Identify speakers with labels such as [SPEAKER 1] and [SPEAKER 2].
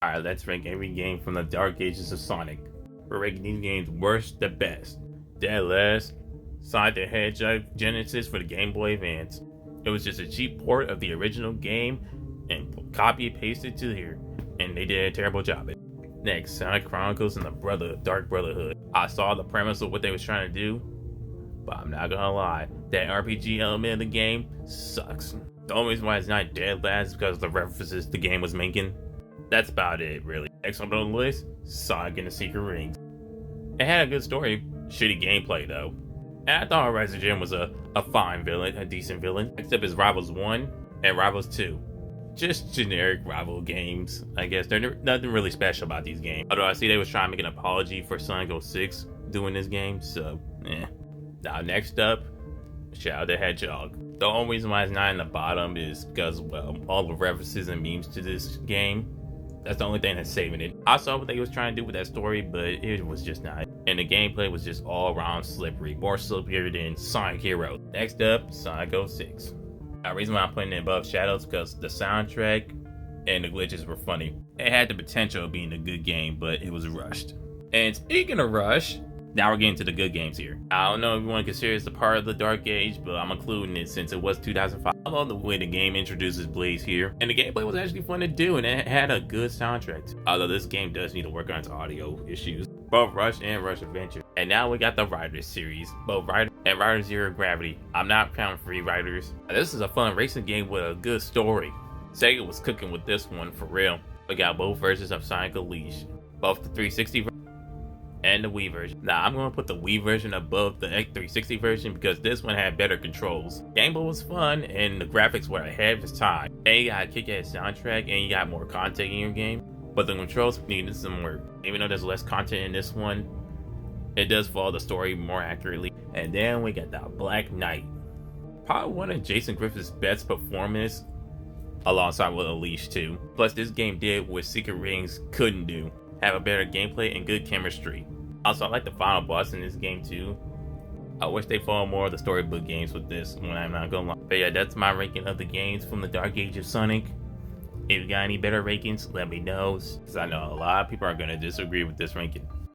[SPEAKER 1] Alright, let's rank every game from the Dark Ages of Sonic. We're ranking these games worst to best. Dead last, Sonic the Hedgehog Genesis for the Game Boy Advance. It was just a cheap port of the original game and copy and pasted to here, and they did a terrible job at it. Next, Sonic Chronicles and the Dark Brotherhood. I saw the premise of what they was trying to do, but I'm not gonna lie, that RPG element of the game sucks. The only reason why it's not dead last is because of the references the game was making. That's about it, really. Next on the list, Sonic and the Secret Rings. It had a good story, shitty gameplay though. And I thought Horizon Jim was a fine villain, a decent villain, except his Rivals 1 and Rivals 2. Just generic rival games, I guess. There's nothing really special about these games. Although I see they was trying to make an apology for Sonic 06 doing this game, so Now next up, Shadow the Hedgehog. The only reason why it's not in the bottom is because, well, all the references and memes to this game. That's the only thing that's saving it. I saw what they was trying to do with that story, but it was just not. And the gameplay was just all around slippery. More slipperier than Sonic Heroes. Next up, Sonic 06. The reason why I'm putting it above Shadows because the soundtrack and the glitches were funny. It had the potential of being a good game, but it was rushed. And speaking of rush, now we're getting to the good games here. I don't know if you want to consider this a part of the Dark Age, but I'm including it since it was 2005. I love the way the game introduces Blaze here, and the gameplay was actually fun to do, and it had a good soundtrack too. Although this game does need to work on its audio issues. Both Rush and Rush Adventure. And now we got the Riders series, both Riders and Riders Zero Gravity. I'm not counting Free Riders. This is a fun racing game with a good story. Sega was cooking with this one for real. We got both versions of Sonic Unleashed, both the 360 and the Wii version. Now I'm going to put the Wii version above the X360 version because this one had better controls. Gameplay was fun and the graphics were ahead of its time. And you got a kick-ass soundtrack and you got more content in your game, but the controls needed some work. Even though there's less content in this one, it does follow the story more accurately. And then we got the Black Knight. Probably one of Jason Griffith's best performance alongside with Unleashed 2. Plus this game did what Secret Rings couldn't do. Have a better gameplay and good chemistry. Also, I like the final boss in this game too. I wish they followed more of the storybook games with this one, I'm not gonna lie. But yeah, that's my ranking of the games from the Dark Age of Sonic. If you got any better rankings, let me know, because I know a lot of people are gonna disagree with this ranking.